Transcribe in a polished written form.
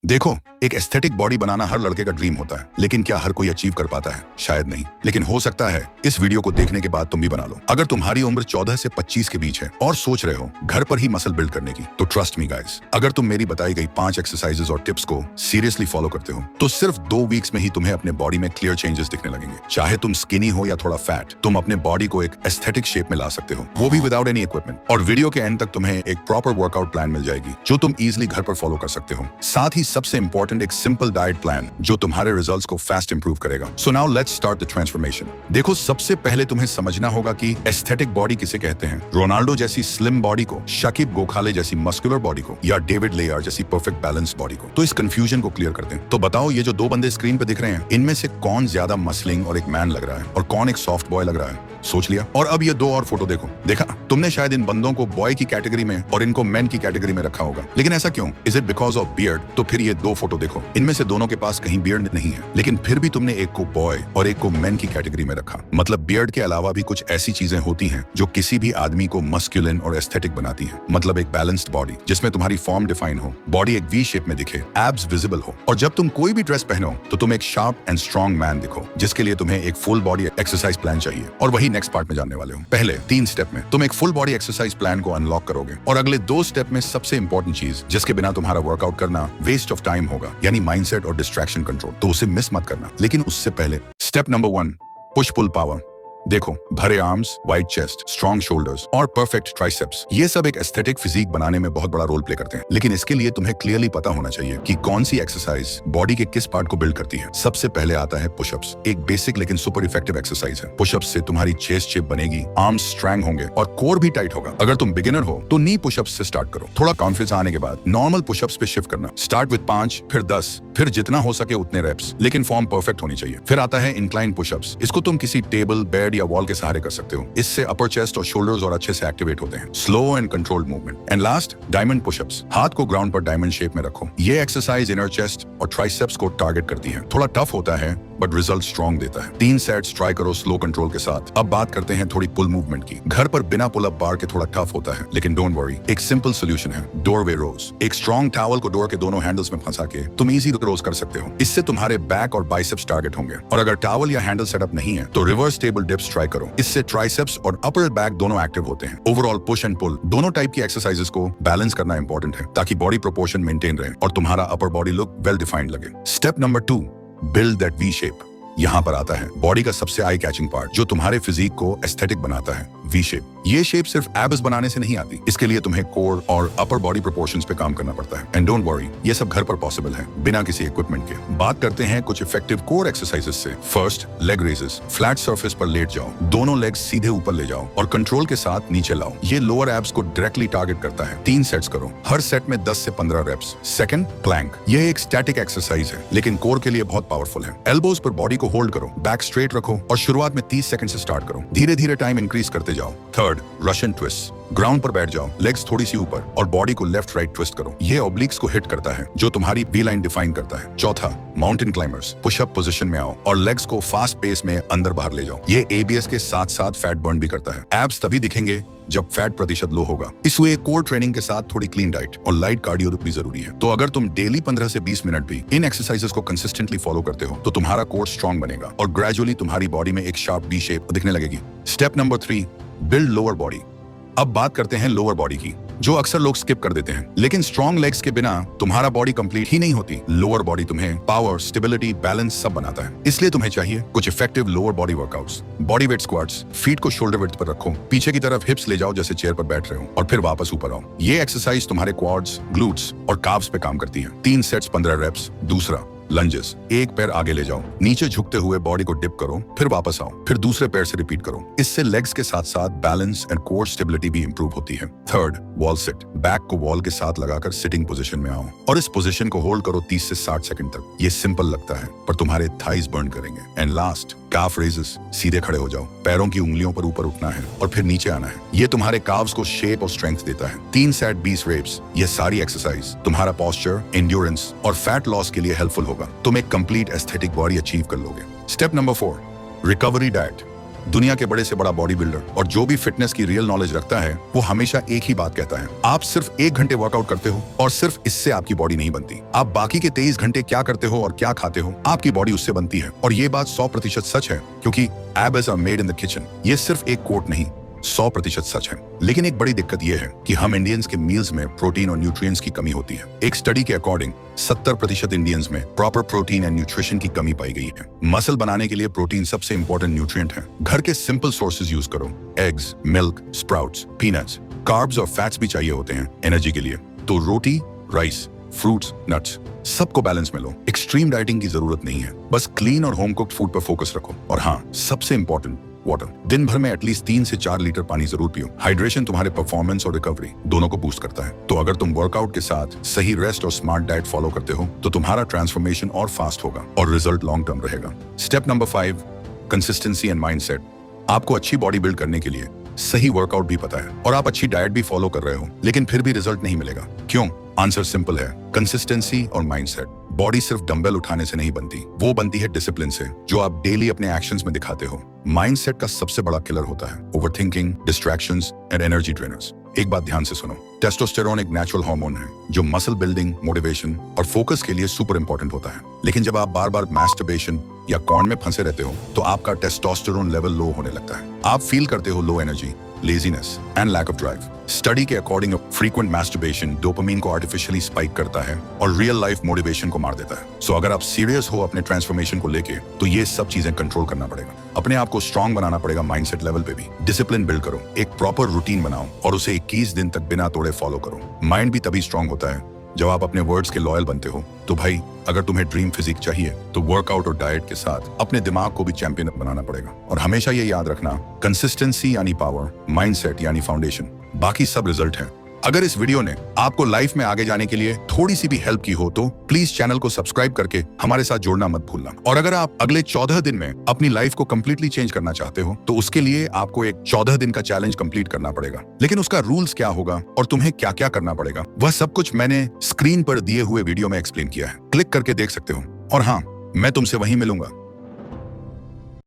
देखो, एक aesthetic body बनाना हर लड़के का ड्रीम होता है, लेकिन क्या हर कोई अचीव कर पाता है? शायद नहीं, लेकिन हो सकता है इस वीडियो को देखने के बाद तुम भी बना लो। अगर तुम्हारी उम्र 14 से 25 के बीच है और सोच रहे हो घर पर ही मसल बिल्ड करने की, तो ट्रस्ट मी गाइस, अगर तुम मेरी बताई गई 5 एक्सरसाइजेस और टिप्स को सीरियसली फॉलो करते हो, तो सिर्फ 2 वीक्स में ही तुम्हें अपने बॉडी में क्लियर चेंजेस दिखने लगेंगे। चाहे तुम स्किनी हो या थोड़ा फैट, तुम अपने बॉडी को एक एस्थेटिक शेप में ला सकते हो, वो भी विदाउट एनी इक्विपमेंट। और वीडियो के एंड तक तुम्हें एक प्रॉपर वर्कआउट प्लान मिल जाएगी, जो तुम इजिली घर पर फॉलो कर सकते हो। साथ ही सबसे इंपॉर्टेंट एक सिंपल डाइट प्लान, जो तुम्हारे रिजल्ट्स को फास्ट इंप्रूव करेगा। So now let's start the transformation. देखो, सबसे पहले तुम्हें समझना होगा कि एस्थेटिक बॉडी किसे कहते हैं। रोनाल्डो जैसी स्लिम बॉडी को, शकीब गोखाले जैसी मस्कुलर बॉडी को, या डेविड लेयर जैसी परफेक्ट बैलेंस बॉडी को। तो इस कंफ्यूजन को क्लियर करते हैं। तो बताओ, ये जो 2 बंदे स्क्रीन पे दिख रहे हैं, इनमें से कौन ज्यादा मसलिंग और एक मैन लग रहा है, और कौन एक सॉफ्ट बॉय लग रहा है? सोच लिया। और अब ये 2 और फोटो देखो। देखा, तुमने शायद इन बंदों को बॉय की कैटेगरी में और इनको मैन की कैटेगरी में रखा होगा, लेकिन ऐसा क्यों? Is it because of beard? तो फिर ये 2 फोटो देखो, इनमें से दोनों के पास कहीं बियर्ड नहीं है, लेकिन फिर भी तुमने एक को बॉय और एक को मैन की कैटेगरी में रखा। मतलब बियर्ड के अलावा भी कुछ ऐसी चीजें होती हैं जो किसी भी आदमी को मस्कुलिन और एस्थेटिक बनाती हैं। मतलब एक बैलेंस्ड बॉडी जिसमें तुम्हारी फॉर्म डिफाइन हो, बॉडी एक वी शेप में दिखे, एब्स विजिबल हो, और जब तुम कोई भी ड्रेस पहनो तो तुम एक शार्प एंड स्ट्रॉन्ग मैन दिखो, जिसके लिए तुम्हें एक फुल बॉडी एक्सरसाइज प्लान चाहिए। और वही नेक्स्ट पार्ट में जानने वाले हो। पहले 3 स्टेप में तुम एक फुल बॉडी एक्सरसाइज प्लान को अनलॉक करोगे, और अगले 2 स्टेप में सबसे इंपॉर्टेंट चीज, जिसके बिना तुम्हारा वर्कआउट करना वेस्ट ऑफ टाइम होगा, यानी माइंडसेट और डिस्ट्रैक्शन कंट्रोल, तो उसे मिस मत करना। लेकिन उससे पहले step number 1, push pull power. देखो, भरे arms, wide chest, strong shoulders और परफेक्ट ट्राइसेप्स, ये सब एक एस्थेटिक फिजिक बनाने में बहुत बड़ा रोल प्ले करते हैं। लेकिन इसके लिए तुम्हें क्लियरली पता होना चाहिए कि कौन सी एक्सरसाइज बॉडी के किस पार्ट को बिल्ड करती है। सबसे पहले आता है पुशअप्स। एक बेसिक लेकिन सुपर इफेक्टिव एक्सरसाइज है। पुशअप्स से तुम्हारी चेस्ट शेप बनेगी, आर्म्स स्ट्रैंग होंगे और कोर भी टाइट होगा। अगर तुम बिगिनर हो तो नी पुशअप्स से स्टार्ट करो। थोड़ा कॉन्फिडेंस आने के बाद नॉर्मल पुशअप्स पे शिफ्ट करना। स्टार्ट विद 5, फिर 10, फिर जितना हो सके उतने रेप्स, लेकिन फॉर्म परफेक्ट होनी चाहिए। फिर आता है इंक्लाइन पुशअप्स। इसको तुम किसी टेबल, बेड या वॉल के सहारे कर सकते हो। इससे अपर चेस्ट और शोल्डर्स और अच्छे से एक्टिवेट होते हैं। Slow and controlled movement. And last, diamond pushups. हाथ को ग्राउंड पर डायमंड शेप में रखो। ये एक्सरसाइज इनर चेस्ट और ट्राइसेप्स को टारगेट करती है। थोड़ा टफ होता है बट रिजल्ट स्ट्रॉन्ग देता है। 3 सेट्स ट्राई करो स्लो कंट्रोल के साथ। अब बात करते हैं थोड़ी पुल मूवमेंट की। घर पर बिना पुल अप बार के थोड़ा टफ होता है, लेकिन डोंट वरी, एक सिंपल सोल्यूशन है, डोरवे रोज। एक स्ट्रॉन्ग टॉवल को डोर के दोनों हैंडल्स में फंसा के तुम इजी रोज कर सकते हो। इससे तुम्हारे बैक और बाइसेप्स टारगेट होंगे। और अगर टॉवल या हैंडल सेटअप नहीं है तो रिवर्स टेबल डिप्स ट्राई करो। इससे ट्राइसेप्स और अपर बैक दोनों एक्टिव होते हैं। ओवरऑल पुश एंड पुल दोनों टाइप की एक्सरसाइजेस को बैलेंस करना इंपॉर्टेंट है, ताकि बॉडी प्रोपोर्शन मेंटेन रहे और तुम्हारा upper body look well defined लगे। Step number 2, build that V shape. यहाँ पर आता है बॉडी का सबसे आई कैचिंग पार्ट, जो तुम्हारे फिजिक को एस्थेटिक बनाता है, वी शेप। ये शेप सिर्फ एब्स बनाने से नहीं आती। इसके लिए तुम्हें कोर और अपर बॉडी प्रोपोर्शंस पे काम करना पड़ता है। एंड डोंट वरी, ये सब घर पर पॉसिबल है, बिना किसी इक्विपमेंट के। बात करते हैं कुछ इफेक्टिव कोर एक्सरसाइजेस से। First, leg raises. Flat surface पर लेट जाओ, दोनों लेग्स सीधे ऊपर ले जाओ और कंट्रोल के साथ नीचे लाओ। ये लोअर एब्स को डायरेक्टली टारगेट करता है। 3 सेट्स करो, हर सेट में 10 से 15 रेप्स। Second, Planck. यह एक स्टैटिक एक्सरसाइज है, लेकिन कोर के लिए बहुत पावरफुल है। एल्बोज पर बॉडी को होल्ड करो, बैक स्ट्रेट रखो और शुरुआत में 30 सेकंड से स्टार्ट करो। धीरे धीरे टाइम इंक्रीज करते जाओ। Third, Russian twist. ग्राउंड पर बैठ जाओ, लेग्स थोड़ी सी ऊपर और बॉडी को लेफ्ट राइट ट्विस्ट करो। ये ऑब्लिक्स को हिट करता है, जो तुम्हारी वी लाइन डिफाइन करता है। चौथा, माउंटेन क्लाइंबर्स। पुशअप पोजीशन में आओ और लेग्स को फास्ट पेस में अंदर बाहर ले जाओ। ये एबीएस के साथ साथ फैट बर्न भी करता है। एब्स तभी दिखेंगे जब फैट प्रतिशत लो होगा। इसलिए कोर ट्रेनिंग के साथ थोड़ी क्लीन डाइट और लाइट कार्डियो भी जरूरी है। तो अगर तुम डेली 15 से 20 मिनट भी इन एक्सरसाइजेस को कंसिस्टेंटली फॉलो करते हो, तो तुम्हारा कोर स्ट्रॉन्ग बनेगा और ग्रेजुअली तुम्हारी बॉडी में एक शार्प वी शेप दिखने लगेगी। Step number 3, build lower body. अब बात करते हैं लोअर बॉडी की, जो अक्सर लोग स्किप कर देते हैं। लेकिन स्ट्रॉन्ग लेग्स के बिना तुम्हारा बॉडी कंप्लीट ही नहीं होती। लोअर बॉडी तुम्हें पावर, स्टेबिलिटी, बैलेंस सब बनाता है। इसलिए तुम्हें चाहिए कुछ effective lower body workouts. Body weight squats. Feet को शोल्डर विड्थ पर रखो, पीछे की तरफ हिप्स ले जाओ जैसे चेयर पर बैठ रहे हो, और फिर वापस ऊपर आओ। ये एक्सरसाइज तुम्हारे क्वाड्स, ग्लूट्स और काफ्स पे काम करती है। 3 सेट्स 15 रेप्स। दूसरा, लंजेस। एक पैर आगे ले जाओ, नीचे झुकते हुए बॉडी को डिप करो, फिर वापस आओ, फिर दूसरे पैर से रिपीट करो। इससे लेग्स के साथ साथ बैलेंस एंड कोर स्टेबिलिटी भी इंप्रूव होती है। Third, wall sit. बैक को वॉल के साथ लगाकर सिटिंग पोजीशन में आओ और इस पोजीशन को होल्ड करो 30 से 60 सेकंड तक। ये सिंपल लगता है पर तुम्हारे थाइज बर्न करेंगे। And last, calf raises. सीधे खड़े हो जाओ, पैरों की उंगलियों पर ऊपर उठना है और फिर नीचे आना है। ये तुम्हारे काव्स को शेप और स्ट्रेंथ देता है। 3 सेट 20 रेप्स। ये सारी एक्सरसाइज तुम्हारा पोस्चर, एंड्योरेंस और फैट लॉस के लिए हेल्पफुल होगा। तुम एक कंप्लीट एस्थेटिक बॉडी अचीव कर लोगे। Step number 4, recovery diet. दुनिया के बड़े से बड़ा बॉडी बिल्डर और जो भी फिटनेस की रियल नॉलेज रखता है वो हमेशा एक ही बात कहता है, आप सिर्फ 1 घंटे वर्कआउट करते हो और सिर्फ इससे आपकी बॉडी नहीं बनती। आप बाकी के 23 घंटे क्या करते हो और क्या खाते हो, आपकी बॉडी उससे बनती है। और ये बात 100% सच है, क्योंकि abs are made in the kitchen. ये सिर्फ एक कोट नहीं, 100% सच है। लेकिन एक बड़ी दिक्कत यह है कि हम इंडियंस के मील्स में प्रोटीन और न्यूट्रिएंट्स की कमी होती है। एक स्टडी के अकॉर्डिंग 70% इंडियंस में प्रॉपर प्रोटीन एंड न्यूट्रिशन की कमी पाई गई है। मसल बनाने के लिए प्रोटीन सबसे इंपॉर्टेंट न्यूट्रिएंट है। घर के सिंपल सोर्सेज यूज करो, eggs, milk, sprouts, peanuts. Carbs और फैट्स भी चाहिए होते हैं एनर्जी के लिए, तो रोटी, राइस, फ्रूट्स, नट्स, सबको बैलेंस में लो। एक्सट्रीम डाइटिंग की जरूरत नहीं है, बस क्लीन और होम कुक्ड फूड पर फोकस रखो। और हाँ, सबसे इंपॉर्टेंट, वाटर। दिन भर में एटलीस्ट 3 से 4 लीटर पानी जरूर पियो। हाइड्रेशन तुम्हारे परफॉर्मेंस और रिकवरी दोनों को बूस्ट करता है। तो अगर तुम वर्कआउट के साथ सही रेस्ट और स्मार्ट डाइट फॉलो करते हो तो तुम्हारा ट्रांसफॉर्मेशन और फास्ट होगा और रिजल्ट लॉन्ग टर्म रहेगा। Step number 5, consistency and mindset. आपको अच्छी बॉडी बिल्ड करने के लिए सही वर्कआउट भी पता है और आप अच्छी डाइट भी फॉलो कर रहे हो, लेकिन फिर भी रिजल्ट नहीं मिलेगा। क्यों? आंसर सिंपल है, कंसिस्टेंसी और माइंडसेट। बॉडी सिर्फ डंबल उठाने से नहीं बनती, वो बनती है डिसिप्लिन से, जो आप डेली अपने एक्शंस में दिखाते हो। माइंडसेट का सबसे बड़ा किलर होता है overthinking, distractions and energy drainers. एक बात ध्यान से सुनो, टेस्टोस्टेरोन एक नेचुरल हार्मोन है जो मसल बिल्डिंग, मोटिवेशन और फोकस के लिए सुपर इंपॉर्टेंट होता है। लेकिन जब आप बार बार मैस्टरबेशन या कॉर्न में फंसे रहते हो तो आपका टेस्टोस्टेरोन लेवल लो होने लगता है। आप फील करते हो low energy, laziness and lack of drive. Study के अकॉर्डिंग फ्रीक्वेंट मैस्टरबेशन डोपामिन को आर्टिफिशियली स्पाइक करता है और रियल लाइफ मोटिवेशन को मार देता है। सो अगर आप सीरियस हो अपने ट्रांसफॉर्मेशन को लेके तो ये सब चीजें कंट्रोल करना पड़ेगा। अपने आप को स्ट्रांग बनाना पड़ेगा माइंडसेट लेवल पे भी। डिसिप्लिन बिल्ड करो, एक प्रॉपर रूटीन बनाओ और उसे 21 दिन तक बिना तोड़े फॉलो करो। माइंड भी तभी स्ट्रांग होता है जब आप अपने वर्ड्स के लॉयल बनते हो। तो भाई, अगर तुम्हें ड्रीम फिजिक चाहिए तो वर्कआउट और डाइट के साथ अपने दिमाग को भी चैंपियन बनाना पड़ेगा। और हमेशा ये याद रखना, कंसिस्टेंसी यानी पावर, माइंडसेट यानी फाउंडेशन, बाकी सब रिजल्ट है। अगर इस वीडियो ने आपको लाइफ में आगे जाने के लिए थोड़ी सी भी हेल्प की हो तो प्लीज चैनल को सब्सक्राइब करके हमारे साथ जुड़ना मत भूलना। और अगर आप अगले 14 दिन में अपनी लाइफ को कंप्लीटली चेंज करना चाहते हो तो उसके लिए आपको एक 14 दिन का चैलेंज कंप्लीट करना पड़ेगा। लेकिन उसका रूल्स क्या होगा और तुम्हें क्या क्या करना पड़ेगा, वह सब कुछ मैंने स्क्रीन पर दिए हुए वीडियो में एक्सप्लेन किया है। क्लिक करके देख सकते हो। और हाँ, मैं तुमसे वहीं मिलूंगा।